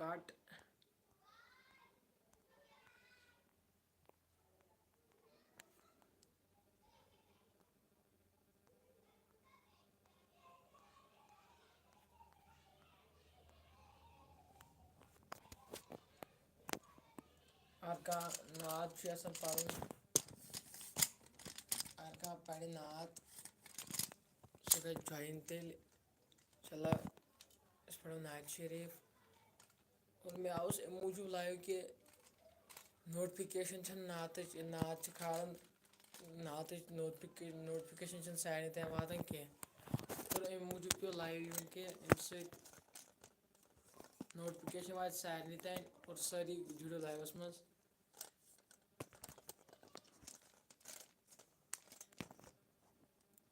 काट। आरका नात छ असल पारुन आरका पढ़े नात सुबह ज्वाइन तेल चला इस पढ़ो नात शरीफ और मैं आउस मूजूब लायो कि नोटिफिकेशन नात नात खान नात नोटिफिकेशन सारे तक वातान कह और अम मूजूब पे लाइव यून कि नोटिफिकेशन वात सारे तक और सारी जुड़ो लाइवस मज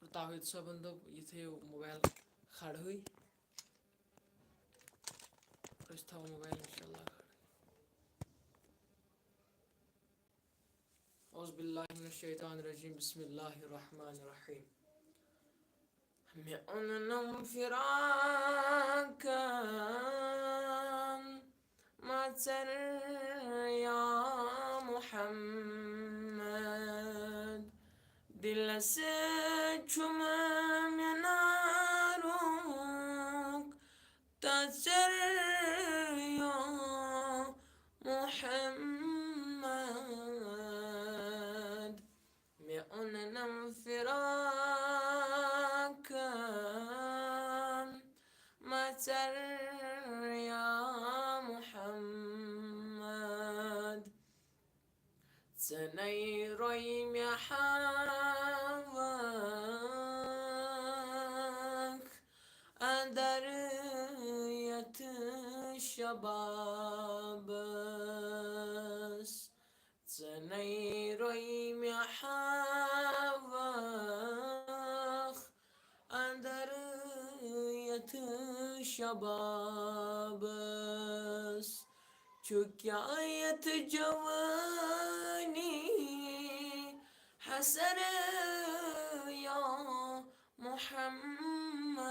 और ताहिद सबन दोप ये थो मोबाइल खड़ुई और थो मोबाइल इंशाल्लाह औज़ बिल्लाहि मिनश शैतानिर रजीम बिस्मिल्लाहिर रहमानिर रहीम मैं फिराका मचर या मोहम्मद दिल से छुम minaruक तसर या मोहम्मद मैं उन फिराका मचर या मोहम्मद سني ريم حواك أدرية الشباب سني ريم حواك أدرية الشباب شكاية جواني حسر يا محمد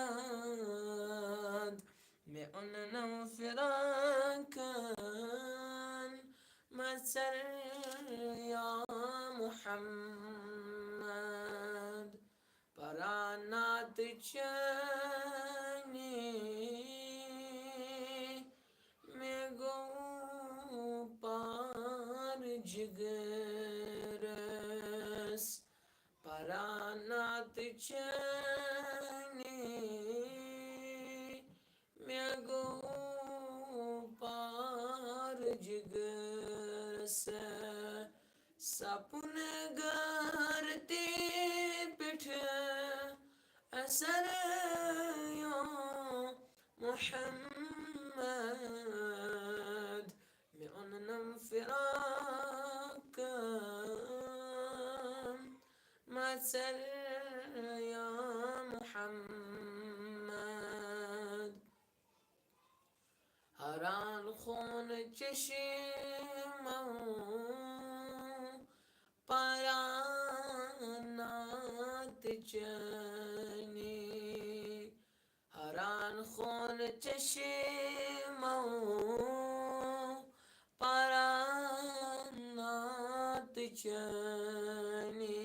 بأننا فراقا مسر يا محمد برانات چني par jigeres paranat chani mego par jigeres sapun garti pith asar ya Muhammad بأننا فراقا مسر يا محمد هران خون چشمو پرانات جنی هران خون چشمو paranat chani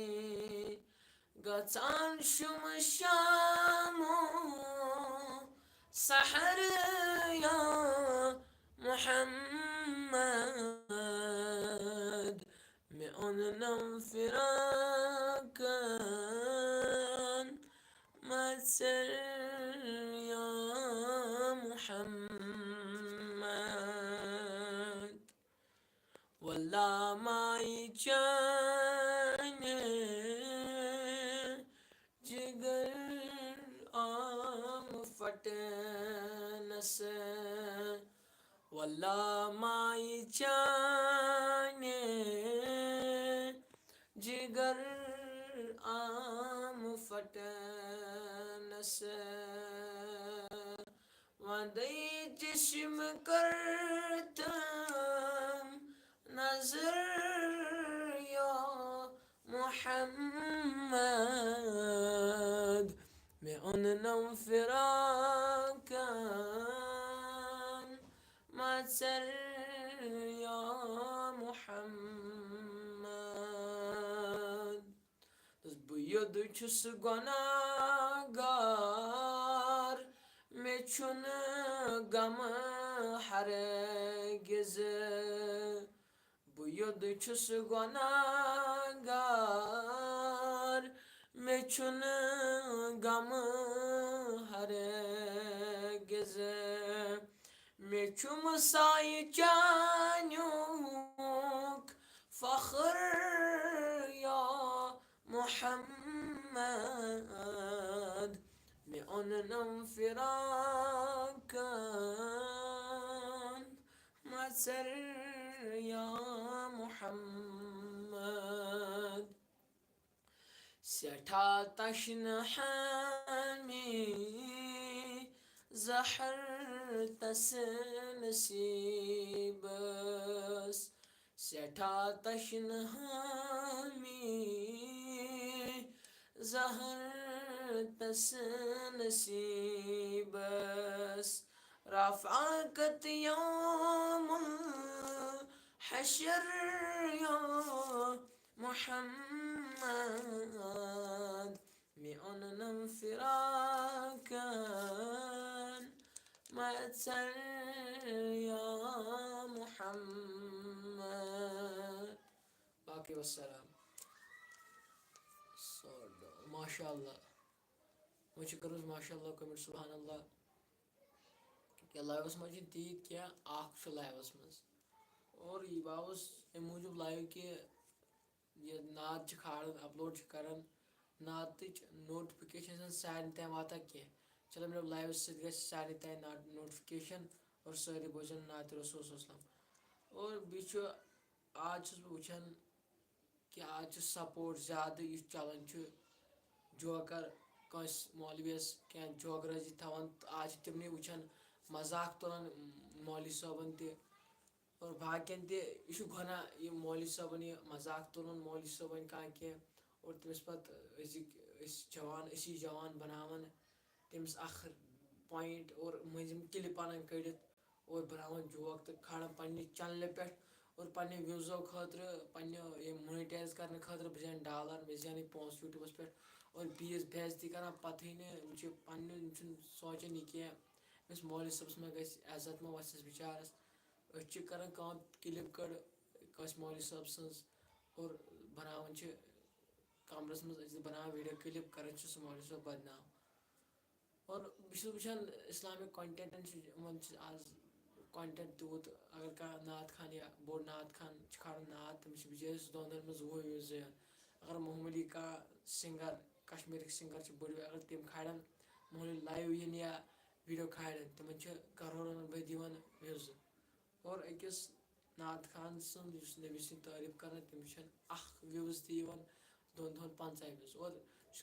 gatan shum shamu sahar ya Muhammad me onnam firakan masar ya Muhammad والله ما يجاني जिगर आम फटन से वल्ला माई जाने जिगर आम फटन से वदई जिस्म करतम नजर या Muhammad में उन नम फिराकन سر یا محمد بوید چس گناهگار میچون غم هرگز بوید چس گناهگار میچون غم هرگز میچوم سای جانوک فخر یا محمد می آنم فراکن مسر یا محمد سیٹھا تشن حمی زهر تسنسيبس سيتا تشنهامي زهر تسنسيبس رافعك يوم الحشر يا محمد مئن فراكا مأتر يا محمد باقي والسلام ما شاء الله मुझे करो माशाल्लाह कमेंट सुभान अल्लाह क्या लाइवस मज तीत क्या आख लाइवस मज और यह बावस मूजूब लाइव कि यह नात खाड़ अपलोड करान नात नोटिफिकेशन सारे तम वाता कह चलो मेरे लाइव सारे तम नोटिफिकेशन और सारे बोजन नात रसूल और बीच आज वुचान कि आज सपोर्ट ज़्यादा यह चलान जोकर कंस मौलवियस क्या जोगरजी थवान आज तमने वुचान मजाक तुलान मौलवी साहबन और बाकियन यह गुना यह मौलवी साहबन यह मजाक तुलान मौलवी साहबन कह और तमिस पे जवान बनावन तमिस पॉइंट और मजिम क्लिप अनान कड़ित और बनावन जोक तो खड़ा पन्ने चैनल पे और पन्ने व्यूज़ो खतर पन्ने मोनेटाइज करने खतर बजान $1 मे जान पोस यूट्यूबस पे और बीस बेजती कर पत पन्ने सोचान यह क्या इस मौलवी सबस में गई इज्जत मा वस बिचारस कर क्लिप कड़ कस मौलवी सब सज और बनावन कमरस मज बना वीडियो क्लिप कर सह मौलवी सब बदनाम और बस वुचान इस्लामिक कंटेंट आज कंटेंट तूत अगर कह नात खान या बोड़ नात खान खड़ा नात तमिस बिचारिस दोनों मज वो व्यूज जान अगर मोहम्मदी का सिंगर कश्मीर सिंगर बड़ अगर तम खड़न मोहम्मदी लाइव इन या वीडियो खड़न तम करोड़न बद व्यूज और अकिस नात खान नबी सद तारीफ कर तमिस व्यूज तन दोन 50 व्यूज और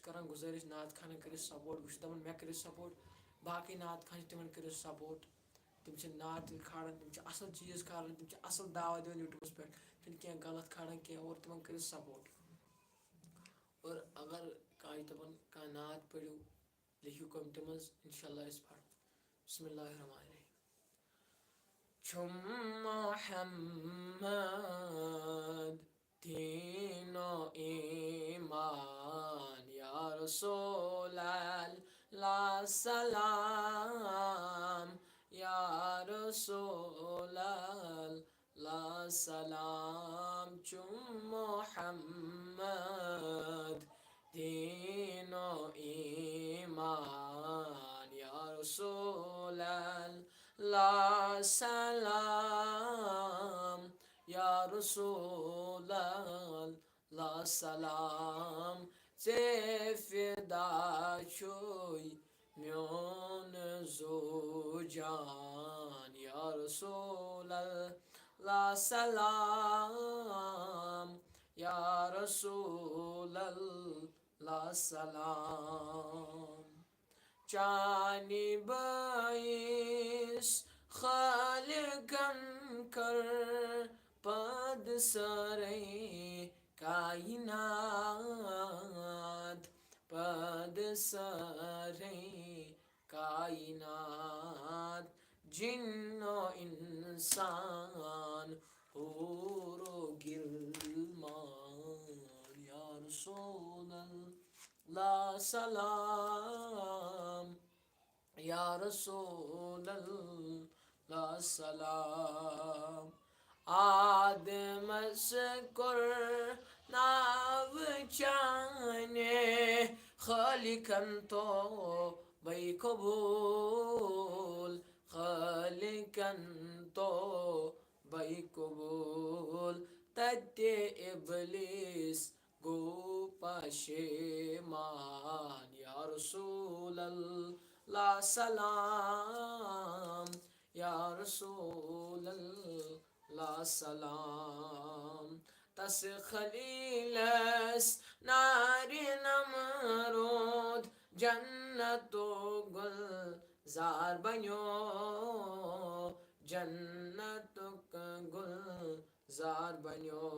कर गुजारिश नात खान कर सपोर्ट बस दपान मे कर सपोर्ट बाकी नात खान तम कर सपोर्ट तम नात खड़ान तम असल चीज़ खड़ान तम असल दावा दिन यूट्यूबस पे तम क्या गलत खड़ान क्या और तम कर सपोर्ट और अगर कह दपान कह नात पढ़ो लिखियो कमेंट मज इंशाल्लाह पढ़ो बिस्मिल्लाहिर्रहमानिर्रहीम छुम मोहम्मद दीनो ईमान या रसूल अल्लाह सलाम या रसूल अल्लाह सलाम चुम मोहम्मद दीनो ईमान या रसूल अल्लाह सलाम या रसूल अल्लाह सलाम से फिदा छुई म्योन जो जान या रसूल अल्लाह सलाम या रसूल अल्लाह सलाम चानी बाइस खालिकन कर पद सरे कायनात पद सरे कायनात जिन्नो इंसान हूरो गिरमान या रसूल ला सलाम या रसूल ला सलाम आदमस कर नाव चाने खलिकन तो बै कबूल खलिकन तो बै कबूल तते इबलिस गो पशेमान या रसूल ला सलाम या रसूल ला सलाम तस खलीलस नारी नमरूद जन्नतो गुल जार बन्यो जन्नतुक गुल जार बन्यो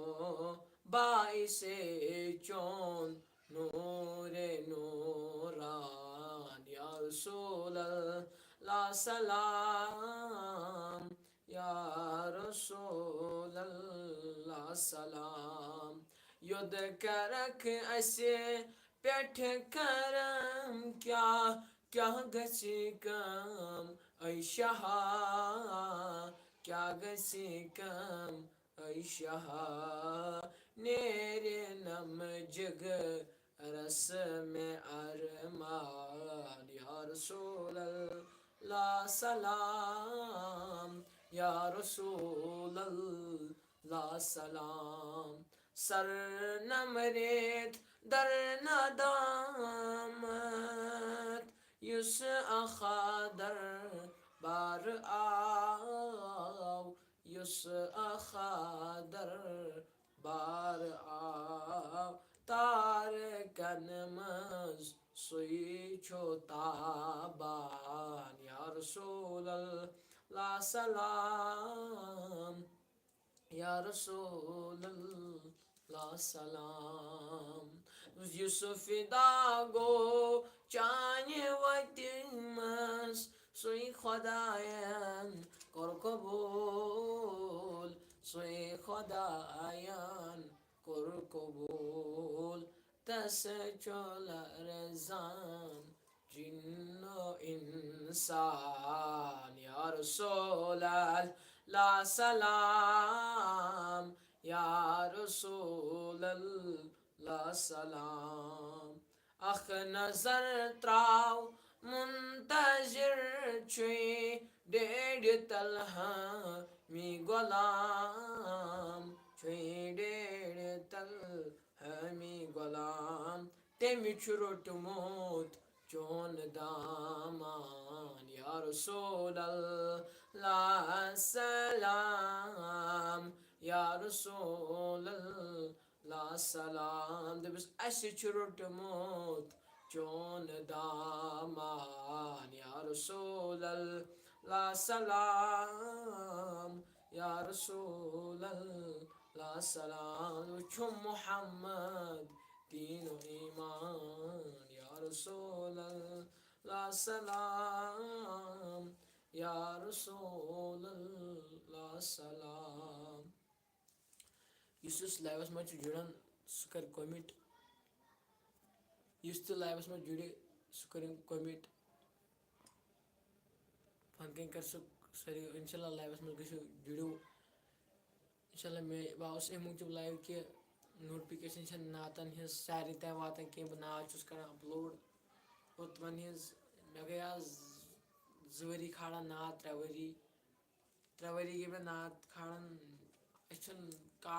बाइसे चोन नूरे नूरान या रसूल ला सलाम या रसूल ला सलाम युद्ध करक असे पेठ करम क्या क्या गसी कम ऐशहा क्या गसी कम ऐशहा नेरे नम जग रस में अरमान या रसूल ला सलाम या रसूल ला सलाम सर नमरेत दर नदामत युस अखादर बार आओ युस अखादर बार आओ तार कनमज सुई छोताबान या रसूल ला सलाम या रसूल ला सलाम Yusuf dago chanye vatimas soy khodayan kor kabul soy khodayan kor kabul tas chola rezan jinno insan ya rasulal la salam ya rasulal ला सलाम अख नजर त्राव मुंतजिर छुई डेढ़ तलहा मी गुलाम छुई डेढ़ तलहा मी गुलाम तेमी छुरुट मोत चोन दामान या रसूल ला सलाम या रसूल ला सलाम दबस असे छुरुटमुत चोन दामान या रसूल ला सलाम या रसूल ला सलाम छुम मुहम्मद दीन ईमान या रसूल ला सलाम या रसूल ला सलाम Yusuf लाइवस में जुड़न सु कर कमिट युस लाइवस में जुड़े सु कर कमिट फन कर सु सरी इंशाल्लाह लाइवस में गसु जुड़ो इंशाल्लाह मैं बाउस ए मुझे लाइव के नोटिफिकेशन छ नातन हिज सारी तय वातन के बना चुस कर अपलोड और तमन हिज मे गया जवरी खाड़ा नात त्रवरी के में नात खाड़न अछन का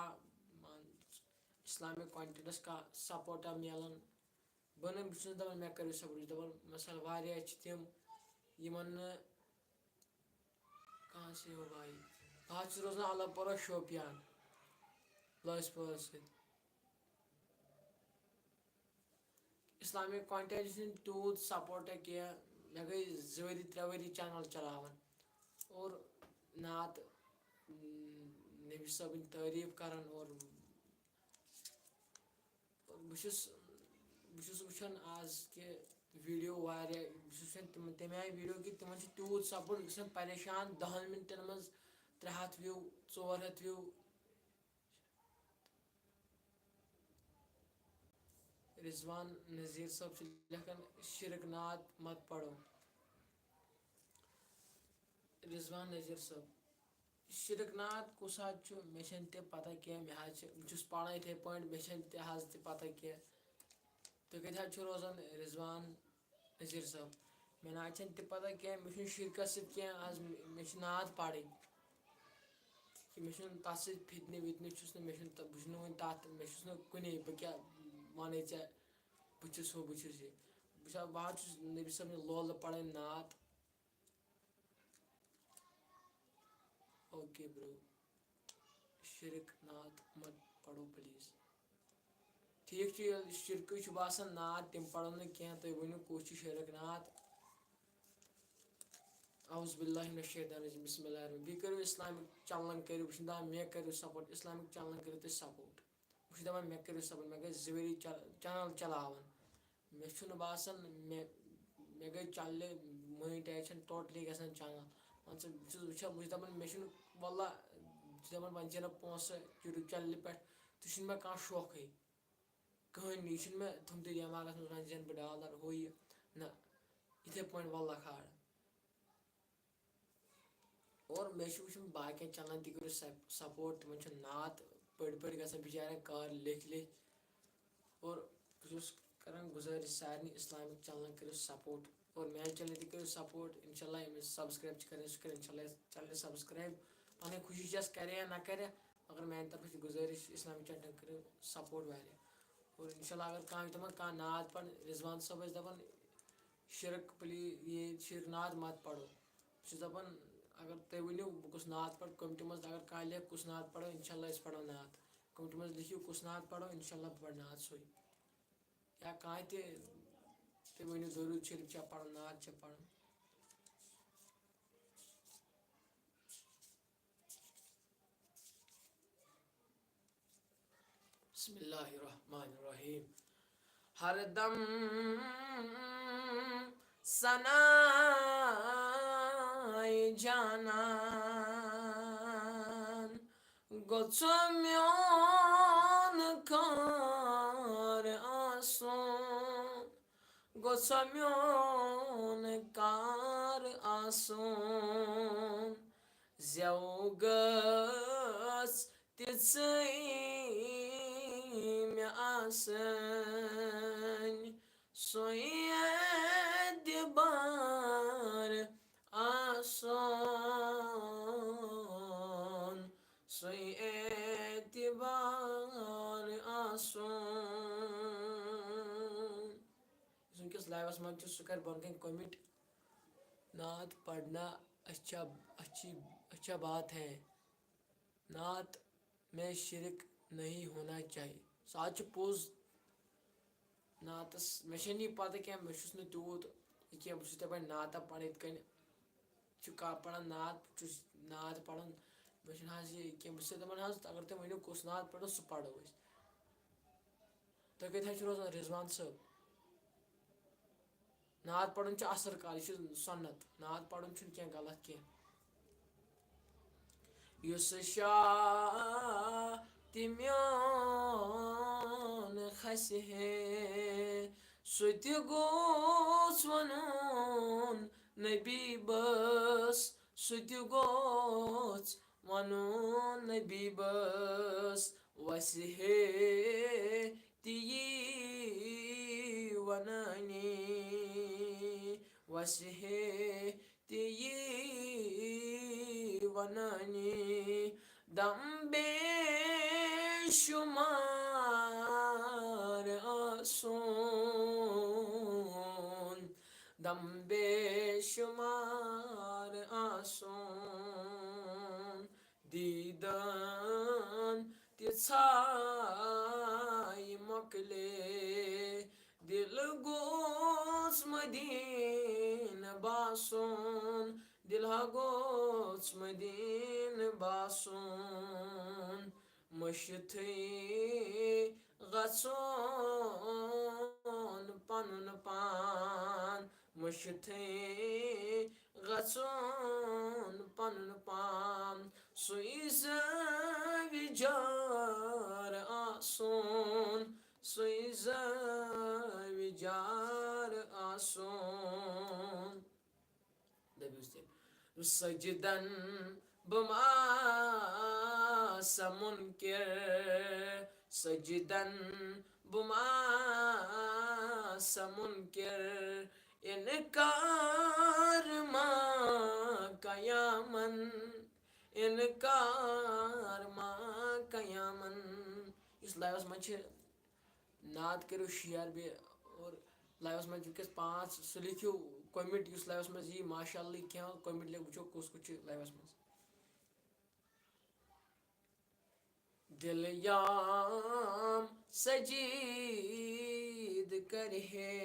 इस्लामिक कंटेंट्स का सपोर्ट मिलन बन दपान मे कर सपोर्ट दपान मसल वारिया तम यमन कहाँ से हो भाई बहुत रोजान अल्लाह पर शोपियान लसपुर इस्लामिक कंटेंट तूत सपोर्ट क्या मे गई जवरी त्रेवरी चैनल चलावन और नात नबी सबन तारीफ करन और बहुत वुचान आज के वीडियो तमें आई वीडियो कि तिमन तूत सपोर्ट गसान परेशान 10 मिनटन मज 300 व्यू 400 व्यू। रिजवान नज़ीर साहब लिखन शिरकनात मत पढ़ो। रिजवान नज़ीर साहब शिरकनात कुस मे पता कह मे पान इथे पे मे पता कह तुम कत रोजान रिजवान नज़ीर साहब मे ना पता कह मे शिरकत सह आज मे नात पढ़ कि मे तथ फितने वितने मे वन तथ मे कुन बह क्या वन ऐ बस हो बस ये बह नबी साहब लोल पढ़ नात। ओके ब्रो शिरक नात मत पढ़ो प्लीज। ठीक शिरक बासान नात तम पढ़ो न कह तुम वनु कुछ शिरक नात। औज़ुबिल्लाहिमिनश्शैतानिर्रजीम बिस्मिल्लाहिर्रहमानिर्रहीम बह करो इस्लामिक चैनल करो बह मे करो सपोर्ट इस्लामिक चैनल करो तुम सपोर्ट बह दपान मे करो सपोर्ट मे गई 2 ؤری चैनल चलावन मे बासान मे गई चैनल मोनेटाइजेशन टोटली गसान चैनल बह दपान मे वल्ला दपान वन ना पोस यूट्यूब चैनल पे तो मे कह शौक कहनी यह मे थुमत दिमाग मज वन जन बह $, हो यह ना इथे पे वल्ला खाड़। और मे वो बाकी चैनल तक करो सपोर्ट तिमन नात पढ़ ग बिचार कार लिख और बस करान गुजारिश सारे इस्लामिक चैनल करो सपोर्ट और मेरे चैनल तक करो सपोर्ट इंशाल्लाह सब्सक्राइब कर इंशाल्लाह चैनल सब्सक्राइब पन खुशी करे या ना करे मगर मेरे तरफ से गुजारिश इस्लामिक चैनल करो सपोर्ट वाले और इंशाल्लाह अगर कह नात पढ़ रिजवान साहब दपान शिरक प्लीज ये शिरक नात मत पढ़ो दपान अगर तुम वनो बह कुस नात पढ़ कमेंट मज अगर कह लिख कुस नात पढ़ो इंशाल्लाह पढ़ो नात कमेंट मज लिखियो कुस नात पढ़ो इंशाल्लाह बह पढ़ नात सोई या कह तुम वनो दरूद शरीफ चा पढ़ो नात चा पढ़ो। बिस्मिल्लाहिर्रहमानिर्रहीम हरदम सनाए जानान गोचम्योन कार आसन गोचम्योन कार आसन Zeugas titsay me asan soyed bar asan soyed bar asan इस लाइवस मन सह कर बन कमिट नात पढ़ना अच्छा बात है नात में शिरक नहीं होना चाहिए सच पोज नातस मे पता क्या मे तूत क्या बस दपान नात पढ़ इत पढ़ान नात नात पढ़ान मे क्या बस दपान अगर तुम वनो कुस नात पढ़ो सह पढ़ो तुम कत रोजान रिजवान साहब नात पढ़न असर काल यह सन्नत नात पढ़न क्या गलत कह युस शातिम्योन खसे सह गोस वनुन नबी बस सह गोस वनुन नबी बस वसह ती वनानी वसह ती वनानी दम बेशुमार आसन दम बेशुमार आसन दीदान तिछाई मकले दिल गोस मदीन बासन दिल गोस मदीन बासन मशथै गसन पनुन पान मुश्थे गसन पन पाम सुइस विजार आसन सुइस विजार आसन सजदन बमा समुनकर सजदन बमा समुनकर इनकार मा कयामन इनकार मा कयामन। इस लाइवस मन नाद करो शेयर बे और लाइवस मन वस 5 सह लिखियो कमेंट इस लाइवस मन यी माशाअल्लाह क्या कमेंट लिख वो कुछ कुछ लाइवस मन दिल याम सजीद कर है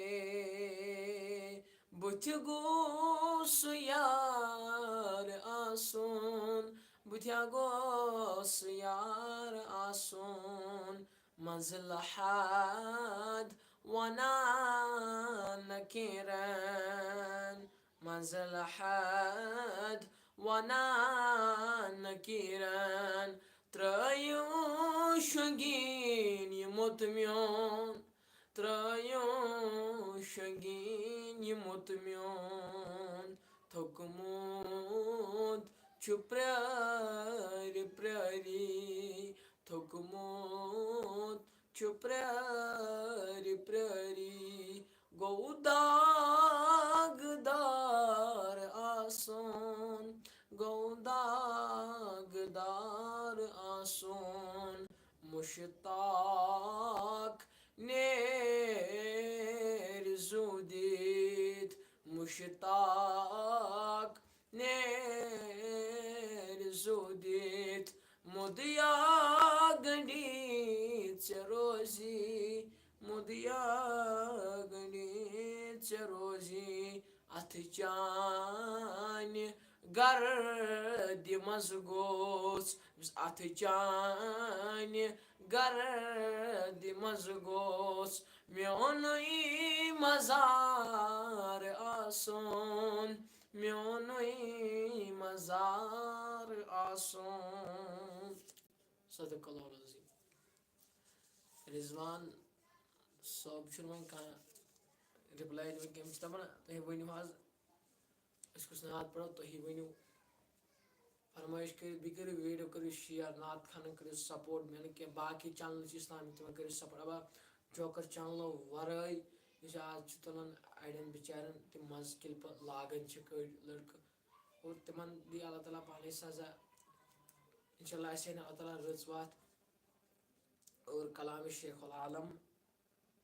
बुथ गोस यार आसन बुथिया गोस यार आसन मंजिल हाद वना नकीरन मंजिल हाद वना नकीरन त्रयो शगीन मुतमियोन त्रयो शगीन मुतमियोन थोकमुत छुप्रार प्रारी थोकमुत छुप्रार प्रारी गौदागदार आसन गौदागदार आसन मुश्ताक नेर जुदीद मुश्ताक नेर जुदीद मुदिया गणित रोजी मुदिया गणित रोजी अथ चान गर दिमस गोस अथ चान गर दिमस गोस म्योन मजार आसन म्योन मजार आसन। सदकल्लाहुल अज़ीम। रिजवान सब वन कह रिप्लाई दिन कम दपान तुम वनो आज कुछ नात पढ़ो तुम वनो फरमाइश कर बी करो वीडियो करो शेयर नात खान करो सपोर्ट मैंने क्या बाकी चैनल इस्लामिक तम करो सपोर्ट अब जोकर चैनलों वराई आज तुलान अड़न बिचारन तम मज क्लिप लागन कड़ लड़क और तिमन दी अल्लाह ताला पाने सजा इंशाल्लाह ऐसे अल्लाह ताला रज वात और कलाम शेखुल आलम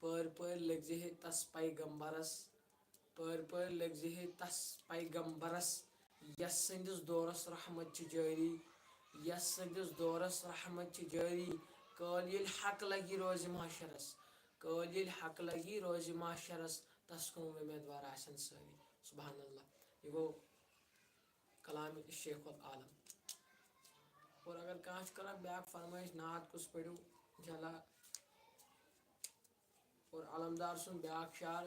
पर लग है तस पैगम्बरस पर लग है तस पैगम्बरस यस संदिस दौरस रहमत जारी यस संदिस दौरस रहमत जारी कल ये हक लगी रोज माशरस कल ये हक लगी रोज माशरस तस कुन उम्मीदवार आसन सारी सुबहान अल्लाह। ये गो कलाम शेखुल आलम। और अगर कह कर ब्याक फरमाइश नात कुछ पढ़ो इंशाल्लाह और आलमदार सुन ब्याक शार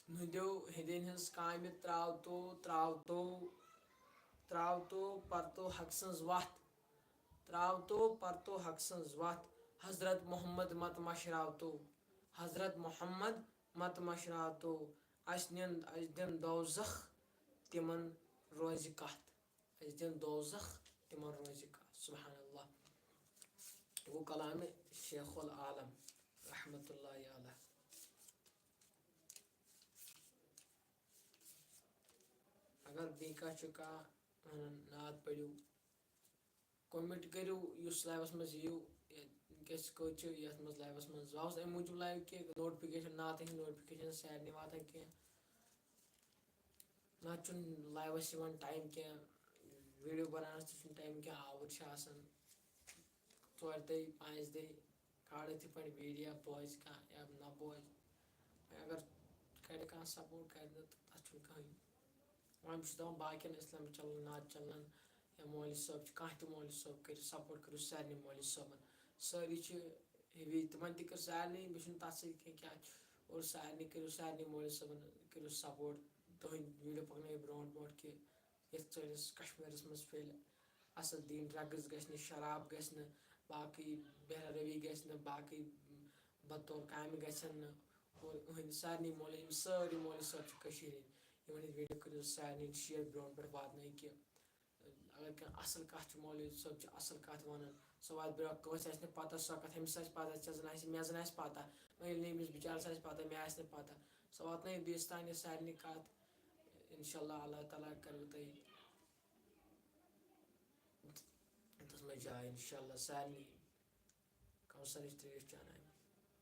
नुदो हिंदन हज काम त्रावतो परतो हक सज वत त्रावतो परतो हक सज वत हजरत मोहम्मद मत मशरावतो हजरत मोहम्मद मत मशरावतो अस दिन दोजख तिमन रोज कत अस दिन दोजख तिमन रोज कत सुबहान अल्लाह। वो कलाम शेखुल आलम रहमतुल्लाहि अलैह। अगर बेका नात पढ़ो कमेंट करो इस लाइवस मज यू कस ये लाइवस मज आस अम मूजूब लाइव कि नोटिफिकेशन नात नोटिफिकेशन सारे वातान कह ना लाइवस टाइम कह वीडियो बनानस टाइम क्या आवर 4 दे 5 दे काड़ इत पे वीडियो बोज कह या ना बोज अगर कर सपोर्ट कर तथ कहीं वह दपान बाकी इस्लाम चलन नात चलन या मौलवी साहब कह मौलवी साहब कर सपोर्ट करो सारे मौलवी साहबन सारी हेवी तिमन कर सारे मे तथ क्या और सारे करो सारे मौलवी साहबन करो सपोर्ट तुहद वीडियो पकन ब्रोट ब्रोट कि सैनिस कश्मीरस मज फैल असल दीन ड्रग्स गि शराब गि बाकी बेहरवी गि बाकी बतौर काम गन और इहंद सारे मौलवी सारे मौलवी साहब वीडियो करो सारे शेयर ब्रोट पे वात कि अगर कह असल कत मौलवी साहब असल कत वन सह वात ब्रो कस पता सह कत हमिस पता मे जन पता अमिस बिचारस पता मे पता सह वात बेस तान सारे कत इंशाल्लाह अल्लाह ताला कर तथ मज जाए इंशाल्लाह सारे कौसर त्रेश चान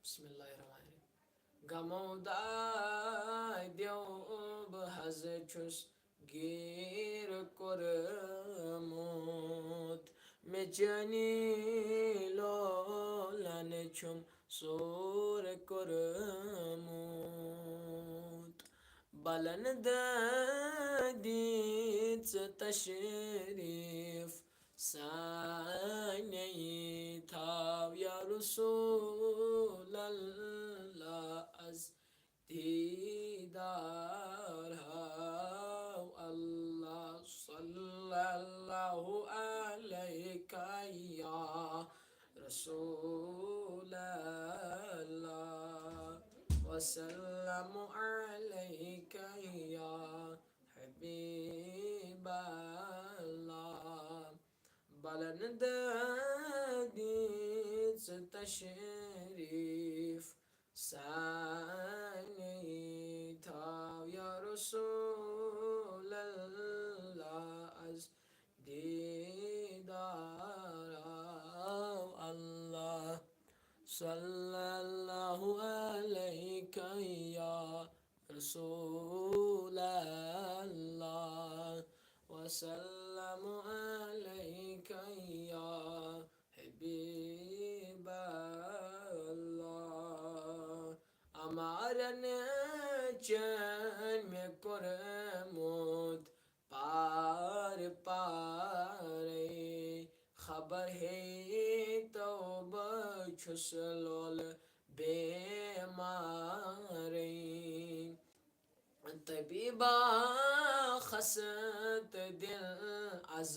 बिस्मिल्लाहिर्रहमानिर्रहीम गमो दाय देव बह छुस गिर कोरमुत मे चनी लोलन छुम सोर कोरमुत बलन दीच तशरीफ साने थाव या रसूल अल्लाह अज दीदार हाव अल्लाह सल्लल्लाहु अलैका या रसूल अल्लाह वसल्लम अलैका या हबीब अल्लाह बलन दीच तशरीफ साने थाव या रसूल अल्लाह अज दीदार अल्लाह सल्लल्लाहु अलैका या रसूल अल्लाह वसल्लम अलैका या हबीब अल्लाह अमारन चैन में कोरमुत पार पारे खबर है तो बछुस लोल बेमारे तबीबा खसत दिल अज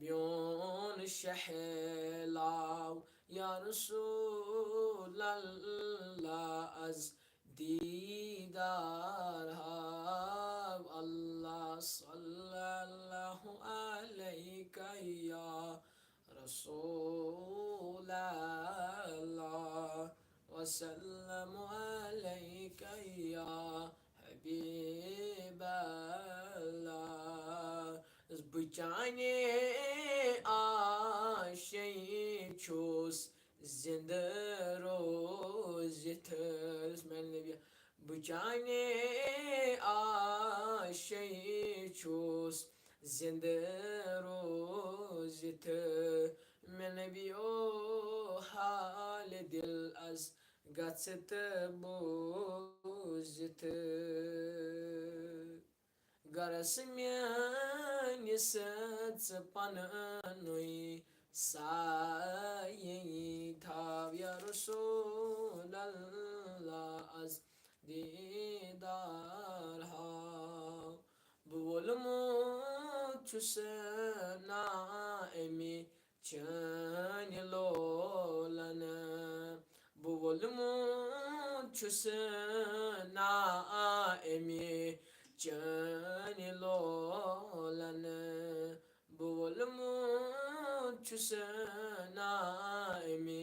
म्योन शहलाव या रसूल अल्लाह अज दीदार हाव अल्लाह सल्लल्लाहु अलैका या रसूल अल्लाह वसल्लम अलैका या हबीब अल्लाह बचाने आशे छुस जिंद रोजिथ बचाने आशे छुस जिंद रोजिथ मे नबियो हाल दिल अज गछत बोजिथ गरस म्यानिस पनुई साये थाव या रसूल अल्लाह अज दीदार हाव बोलमो छुस ना एमी चन लोलन बोलमो छुस ना एमी चन लोलन बोलमो छुस ना एमी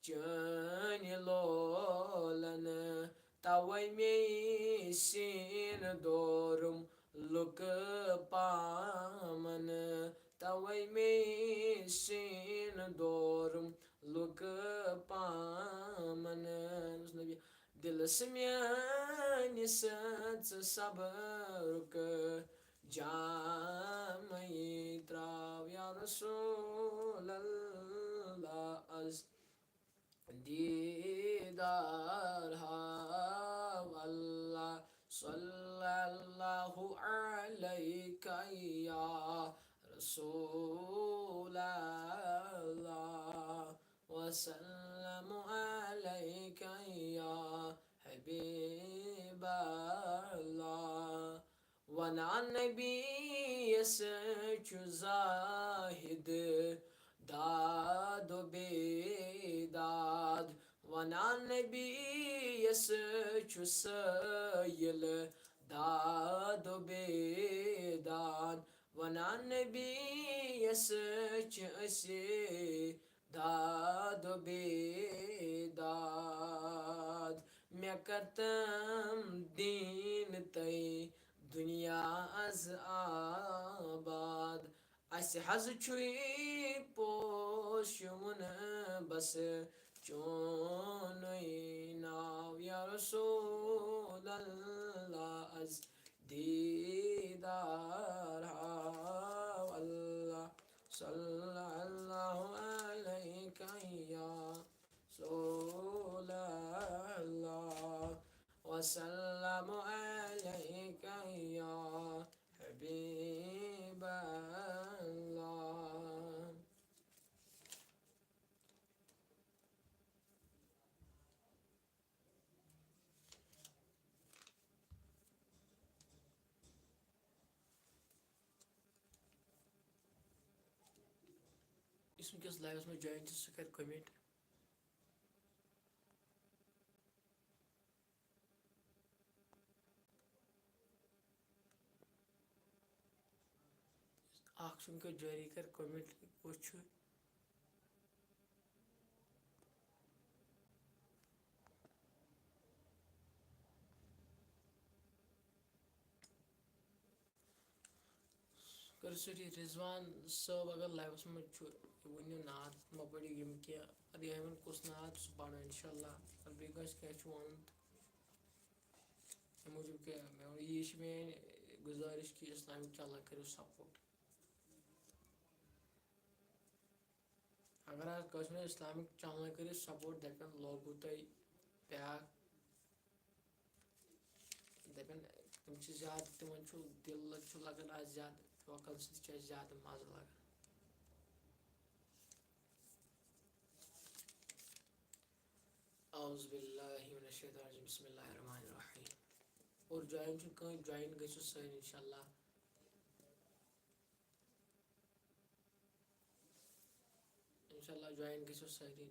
चन लोलन तवै मे सीन दोरुम लुक पामन तवै मे सीन दोरुम लुक पामन दिल म्यानिस सबरुक जामई त्राव या रसूल अल्लाह अज दीदार हाव अल्लाह सल्लल्लाहु अलैका या रसूल अल्लाह वसल्लम अलैका या हबीब अल्लाह वनान नबी यस जाहिद दाद बेदाद वनान नबी यस सैल दाद बेदाद वनान नबी यस दाद बेदाद मे करतम दीन तय दुनिया अज आबाद अस हज पोशुन बस चोन नाव या रसूल अल्लाह अज दीदार हाव अल्लाह सल्लल्लाहु अलैका या रसूल अल्लाह वसल्लम अलैका या हबीब अल्लाह। इस वनकस लाइवस में जॉइन सह कर कमेंट। वनकस जारी कर कमेंट कुछ कर सरी रिजवान सब अगर लाइवस में वन नात मा पड़ी यम क्या अद यमन कुस नात सह पढ़ो इंशाल्लाह और बे क्या वन मूजूब क्या ये मेन गुजारिश कि इस्लामिक चैनल करो सपोर्ट। अगर आज कस इस्लामिक चैनल करो सपोर्ट दपन लोगो तुम प्याक दपन तुम ज्यादा तिमन दिल लगन आज ज्यादा लोकल सत्य ज्यादा मजा लगन। औज़ु बिल्लाहि मिनश शैतानिर रजीम बिस्मिल्लाहिर रहमानिर रहीम। और जॉइन कहीं जॉइन गो सर इंशाल्लाह इंशाल्लाह जॉइन गो सारी।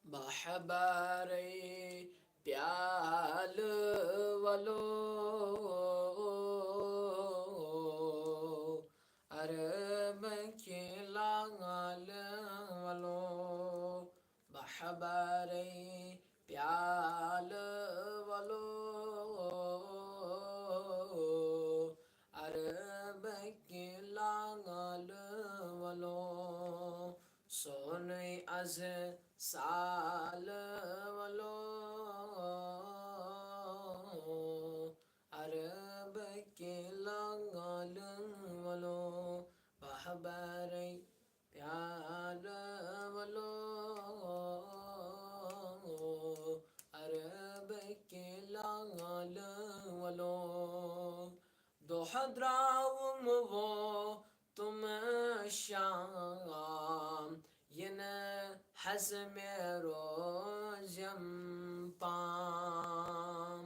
बाहबारे प्याल वलो अरब के लांगल वलो बाहबारे प्याल वलो अरब के लांगल वलो सोन अज साल वलो अरब के लांगल वलो बाहबारे प्याल वलो अरब के लांगल वलो दोहद्राउम वो तुम शाम यन हज़म रोज़म पाम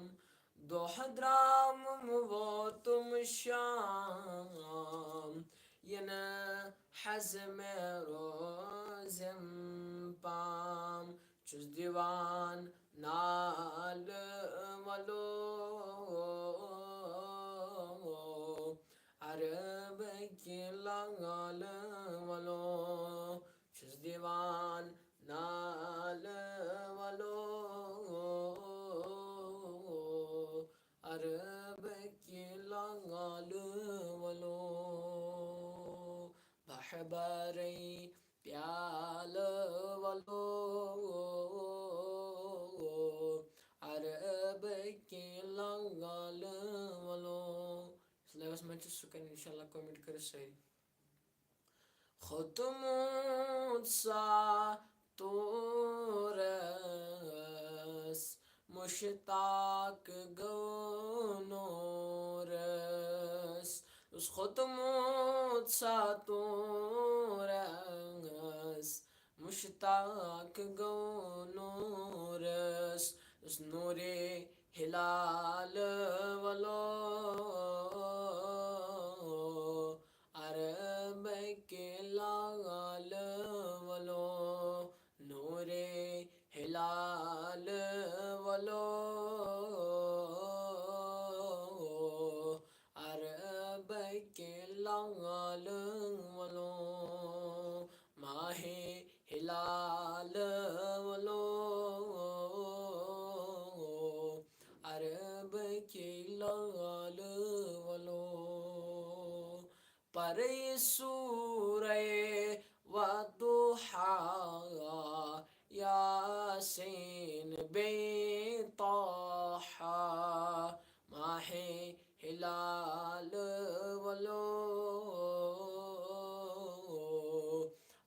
दोहद्राम वो तुम शाम यन हज़म रोज़म पाम चुस दीवान नाल वलो अरब के लांगल वलो चुस दीवान नाल वलो अरब के लांगल वलो बाहबारे प्याल वलो अरब के लांगल वलो। सिलेबस में सुकन इंशाल्लाह कमेंट कर सही खुतमुत सा तोर मुश्ताक गो नूरस उस खुतमोत सातोरस मुश्ताक गो नूरस उस नूरे हिलाल वलो अरब के लाल वलो नूरे हिलाल वलो अरब के लाल वलो माहे हिलाल वलो अरब के लाल वलो पर सूरे वदुहा यासीन बेताहा माहे हिलाल वलो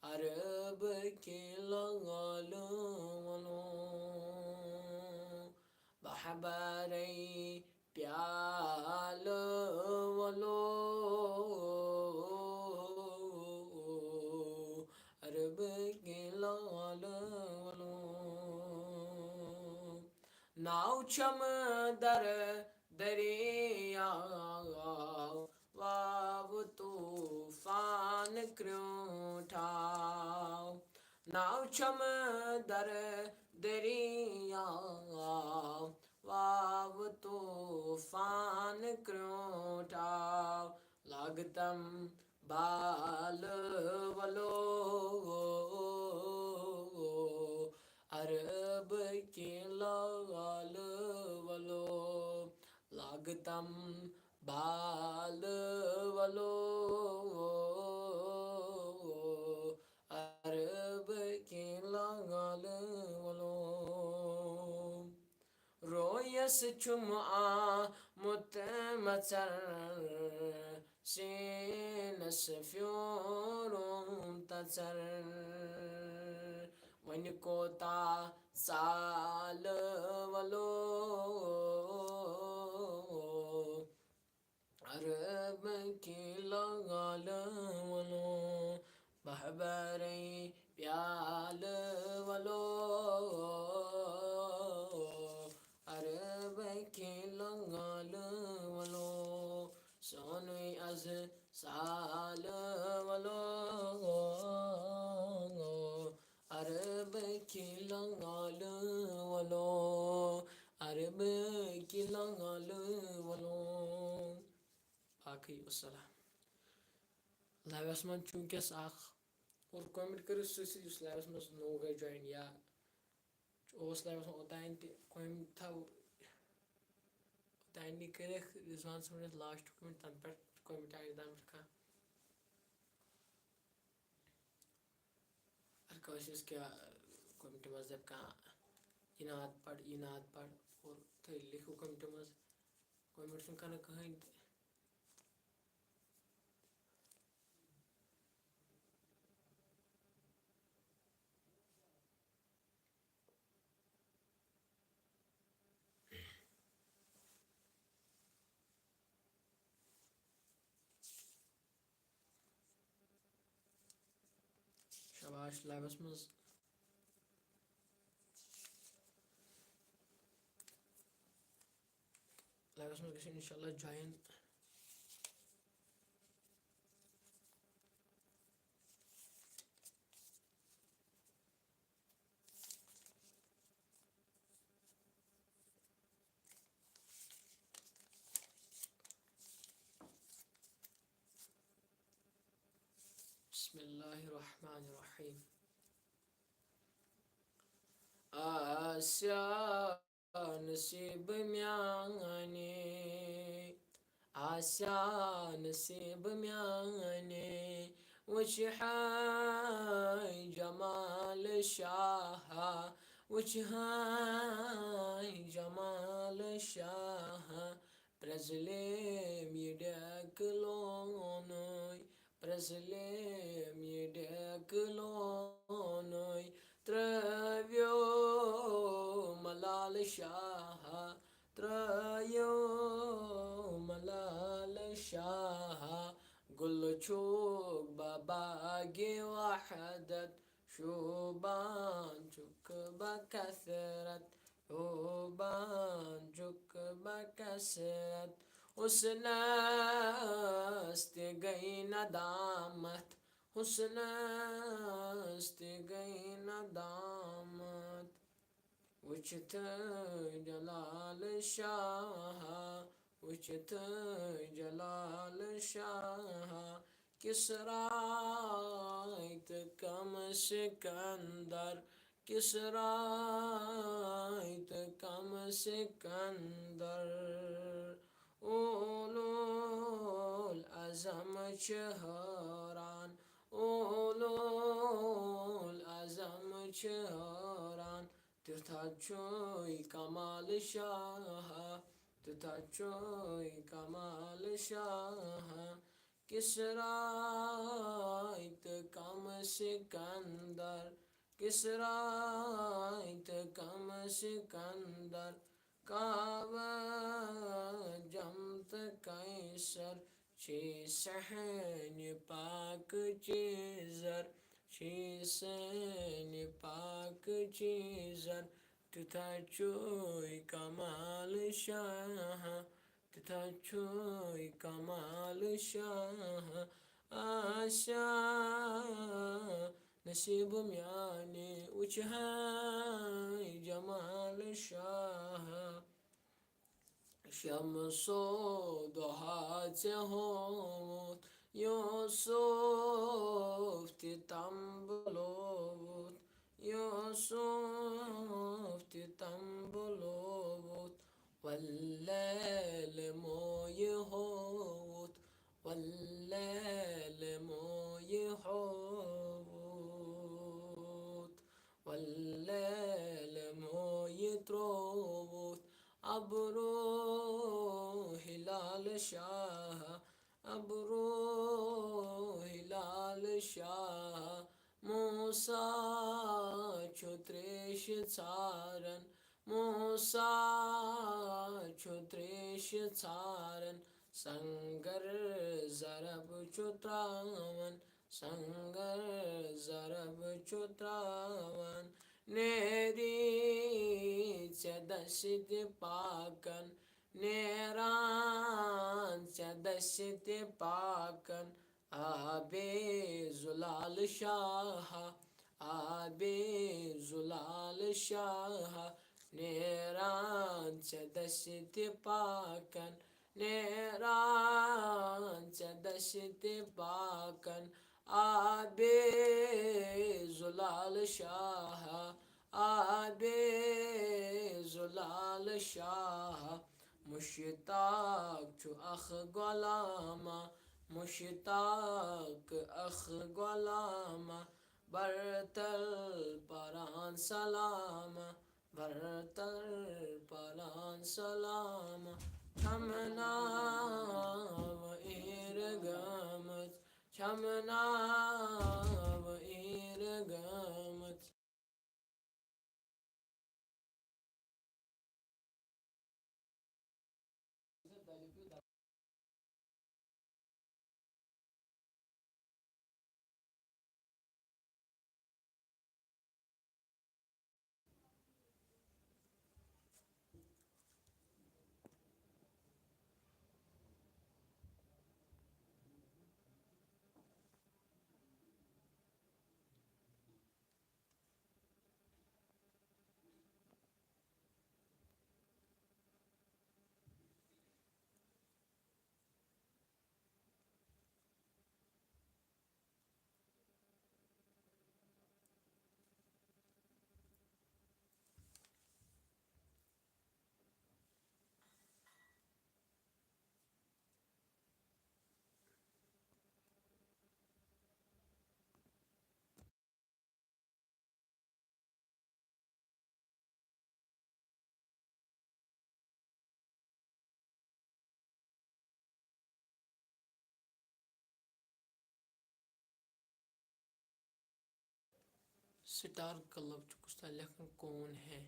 अरब के लाल वलो बहबरे प्याल वलो अरब के लाल वलो नाव चम दर दरिया वाव तूफान क्यों ठाव नाव चम दर दरिया वाव तूफान क्यों ठाव लागतम बाल वलो अरब के लाल वलो लागतम बाल वलो अरब के लाल वलो रोयस चुमा मुतमचर शेनस फ्योरों तचर वन कोता साल वलो अरब के लाल वलो बहबरे प्याल वलो अरब के लाल वलो सोने अज साल वलो अरब के लाल वलो अरब के लाल वलो बाकी वसलाम लाइवस मन चूंकस और कमेंट करो सी उस लाइवस मन नो गई जॉइन या ओस लाइवस मन ओतान कमेंट था ओतान कर रिजवान समझ लास्ट कमेंट तन पे कमेंट आए दाम का हर कोशिश क्या कमेंट मजहब का इनात पढ़ और थे लिखो कमेंट मज कमेंट सुन करना कहीं शाबाश लाइवस मज इंशाल्लाह जॉइन बिस्मिल्लाहिर्रहमानिर्रहीम आस्या नसीब म्याने आस्या नसीब म्याने वच हाय जमाल शाह वच हाय Jamal Shah प्रजलेम यडकलोनय प्रजलेम यडकलोनय Travio malal shah त्रयो मलाल शाह गुल चोक बाबागे वहदत शोबान चुक बकसरत शोबान चुक बकसरत हुस्नस्त गई नदामत हुस्नस्त गई नदामत वुचत जलाल शाह वुचत जलाल शाह किसराइत कम सिकंदर किसराइत कम सिकंदर ओलोल अजम चहरान ओलोल अजम चहरान तथा चोई कमाल शाह तथा चोई कमाल शाह किसराइत कम सिकंदर किसराइत कम सिकंदर कावा जमत कैसर छे सहन पाक चीजर छे सहन पाक चीजर तथा चोई कमाल शाह तथा चोई कमाल शाह आशा नसीब म्याने उच जमाल शाह शमसो दोहा होत Yusuf titambulovut Yusuf titambulovut والليل مو يهوت والليل مو يهوت والليل مو يتروت أبرو هلال شاه أبرو هلال شاه موسى چترش څارن موسى چترش څارن संगर जरब चुत्रावन संगर जरब चुत्रावन नेरी चदसित पाकन नेरान चदसित पाकन आबे जुलाल शाह आबे जुलाल शाह नेरान चदसित पाकन नेरान चदसित पाकन आबे जुलाल शाह आबे जुलाल शाह मुश्ताक छु अख गुलामा मुश्ताक अख गुलामा बरतल परान सलामा बरतल परान सलामा Çamına irgamet Çamına irgamet sitar का लफ्ज कुछ लेखन कौन है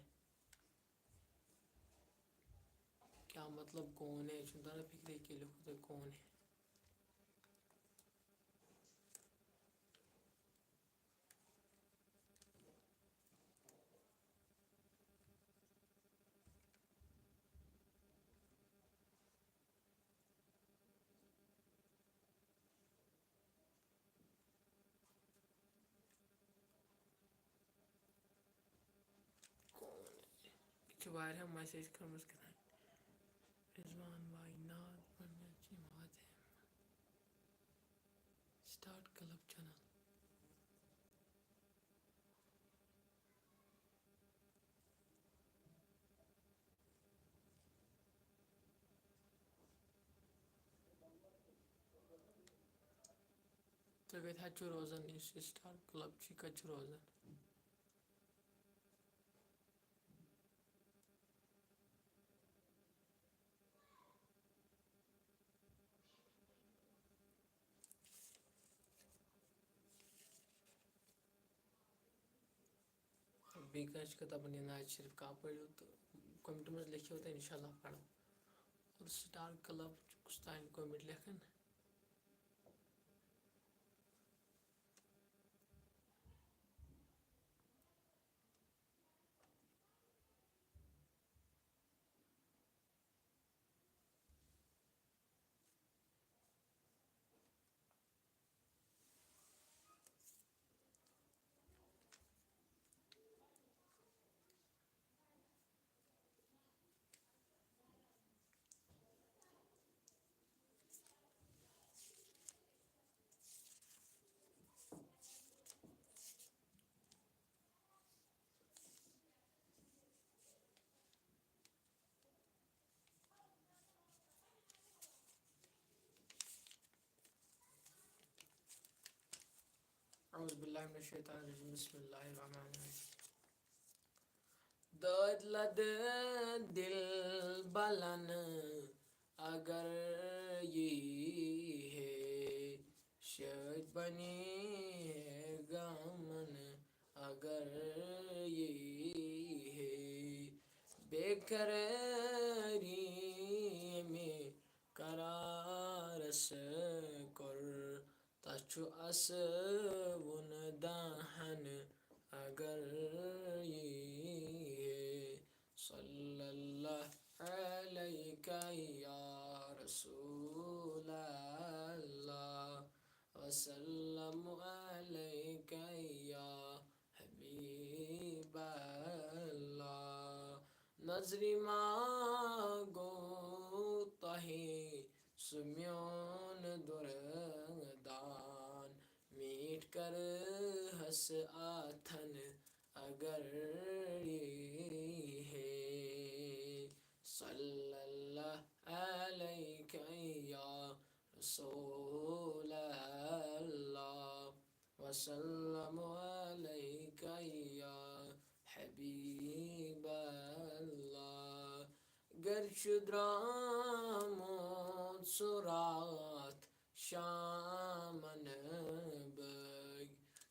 क्या मतलब कौन है चुनता फिक्रे के लिखो कौन है कौन है वारियां मैसेज कर्मस कथान रिजवान भाई नाद पढ़ने मत है स्टार्ट क्लब चैनल तो गए था रोज़न इस स्टार्ट क्लब ची कच रोज़न बीकाश किताब नाज शरीफ का पढ़ो तो कमेंट में लिखियो तो इंशाल्लाह पढ़ो और स्टार क्लब कुछ कमेंट लिखन औज़ु बिल्लाहि मिनश शैतानिर रजीम बिस्मिल्लाहिर रहमानिर रहीम दर्द लद दिल बलन अगर ये है शर्त बनी है गमन अगर ये है बेकरारी में करारस कर तछु अस वुन दाहन अगर ये है सल्लल्लाहु अलैका या रसूल अल्लाह वसल्लम अलैका या हबीब अल्लाह नजरी मागो तहे सुम्योन दुर्दान मीट कर हंस आथन अगर ये है सल्लल्लाहु अलैका या रसूल अल्लाह वसल्लम अलैका या हबीब अल्लाह गर्शुद्रामोद सुरात शामन बग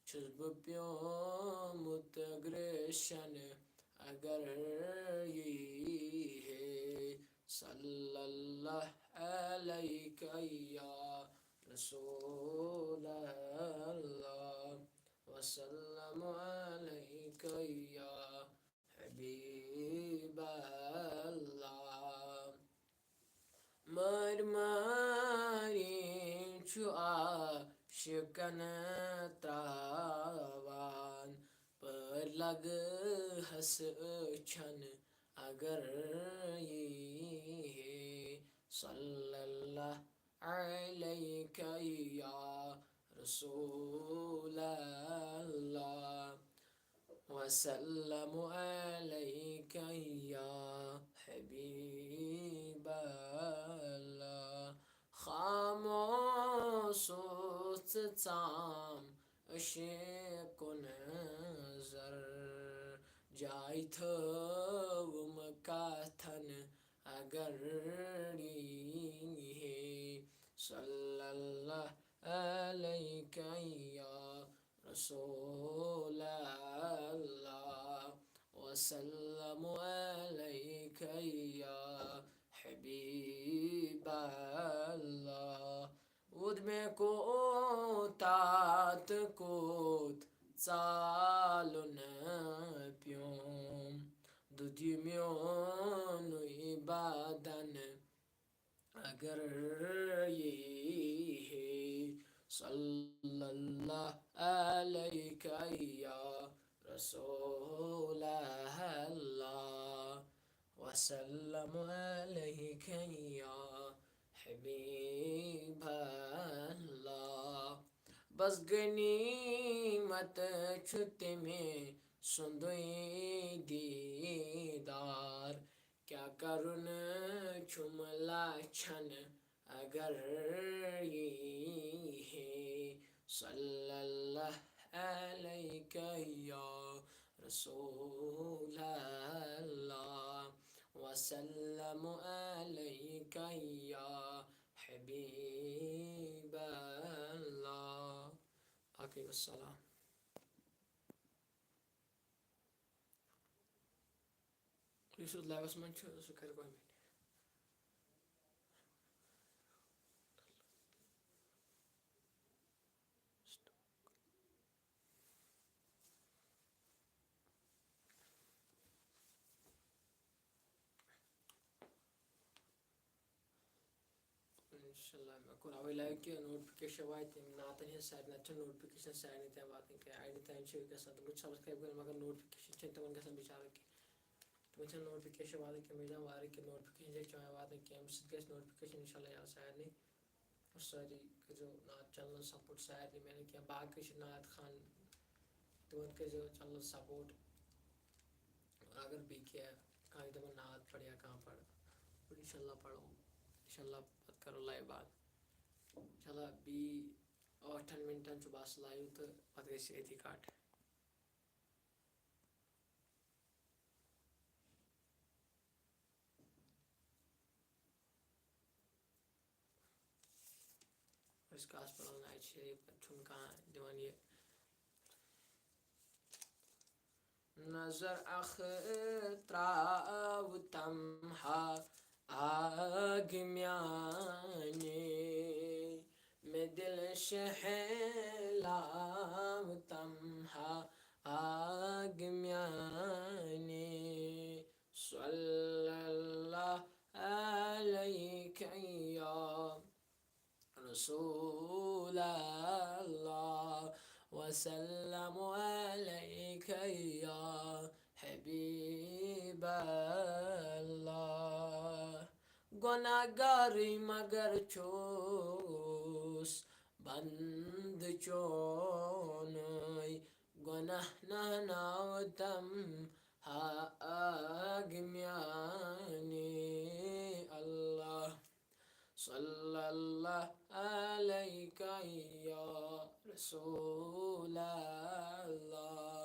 छुस प्योमुत ग्रेशन अगर ये है सल्लल्लाहु अलैका या रसूल अल्लाह वसल्लम अलैका या हबीब अल्लाह मर मारी छु आशिकन त्रावान पर लग हस छन अगर ये है सल्लल्लाहु अलैका या रसूल अल्लाह वसल्लम अलैका या हबीब अल्लाह खामोश चाम अशेकुन जर जाय थवम काथन अगर ये है सल्लल्लाहु अलैका या रसूल अल्लाह वसल्लम अलैका या حبيب الله. Ud me kotat kot salon piom dudimion ibadan agar ye है सल्लल्लाहु अलैका या रसूल अल्लाह वसल्लम अलैका या हबीब अल्लाह. बस गनीमत छुते में सुंदई दीदार क्या करुन चुमला छन अगर ये है सल्लल्लाहु अलैका या रसूल अल्लाह वसल्लम अलैका या हबीब अल्लाह. आखिर वस्सलाम. Yusuf Lagos Manchu Sukar Gomi. इंशाल्लाह मैं कोई अवे लाइक के नोटिफिकेशन वाई थे नातन है साइड ना अच्छा नोटिफिकेशन साइड नहीं थे बात के आईडी टाइम से के साथ मुझे सब्सक्राइब कर मगर नोटिफिकेशन चेक तो उनके साथ विचार के तो मुझे नोटिफिकेशन वाले के मेरा वाले के नोटिफिकेशन जे चाहे बात के हम सिद्ध नोटिफिकेशन इंशाल्लाह यार शायद नहीं और सारी के जो नात चैनल सपोर्ट शायद नहीं मैंने किया बाकी नात खान तो उनके जो चैनल सपोर्ट अगर भी किया कहीं तो मैं नात पढ़िया कहाँ पढ़ इंशाल्लाह पढ़ो इंशाल्लाह बात करो लाइव बात चला बी 8 मिनटांचो बास लाइव तो पता गई थी काट इसका अस्पताल ना चाहिए ठुमका दीवानी नजर अखतराव तमहा आग म्याने मैं दिल शहलाव तमहा आग म्याने सल्लल्लाहु अलैका या रसूल अल्लाह वसल्लम अलैका या हबीब अल्लाह. गुनाहगारी मगर छोस बंद चोनय गुनाह नहनावतम हाग म्याने अल्लाह सल्लल्लाहु अलैका या रसूल अल्लाह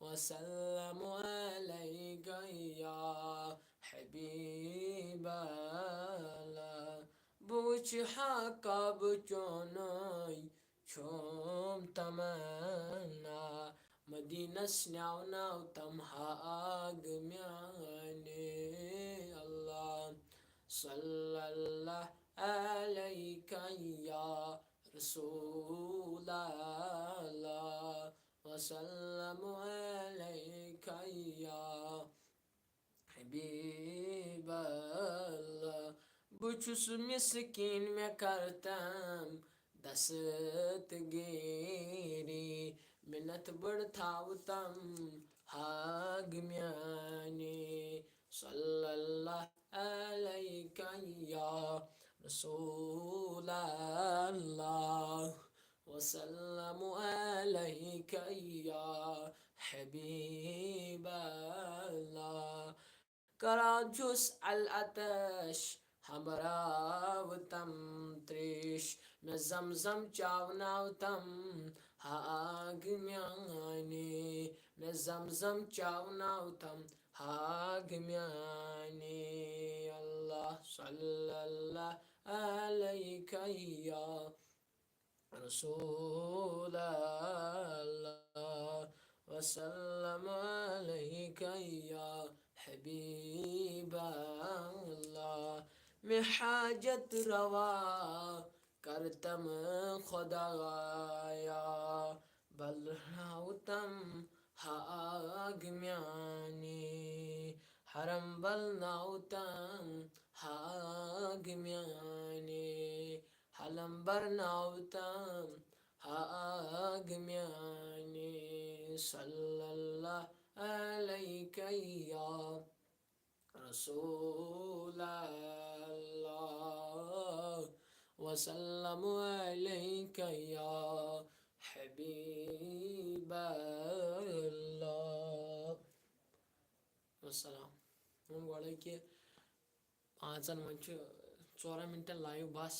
वसल्लम अलैका या हबीब अल्लाह. बुच हाकब चोनय छोम तमन्ना मदीना स्नाव नाव तम हाग म्याने अल्लाह सल्लल्लाहु अलैका या रसूल अल्लाह वसल्लम अलैका या हबीब अल्लाह. बुछुस मिस्किन में करतम दस्तगीरी मिन्नत बढ़ावतम हाग म्याने सल्लल्लाहु अलैका या रसूल अल्लाह वसल्लम अलैका या हबीब अल्लाह. कराजुस अल अतश हमरावतम त्रिश में जमजम चावनावतम हाग म्याने में जमजम चावनावतम हाग म्याने अल्लाह सल्लल्लाहु अलैका या रसूल अल्लाह वसल्लम अलैका या हबीब अल्लाह. मैं हाजत रवा करतम खुदाया बलनाउतम हाग म्याने हरम बलनाउतम हाग म्याने हलम बरनाउतम हाग म्याने सल्लल्लाहु अलैहि या रसूल अल्लाह वसल्लम अलैका या हबीब अल्लाह वसलाम वोन गोड़े कि पाँचन मन 4 मिनटन लाइव बस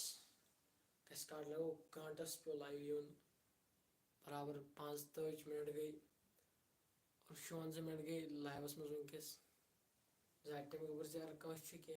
कस काट लगो घंटस पे लाइव यून बराबर 5 मिनट गई और 14 मिनट गई लाइवस मज वनकस ज्यादा टाइम गोबर यार कह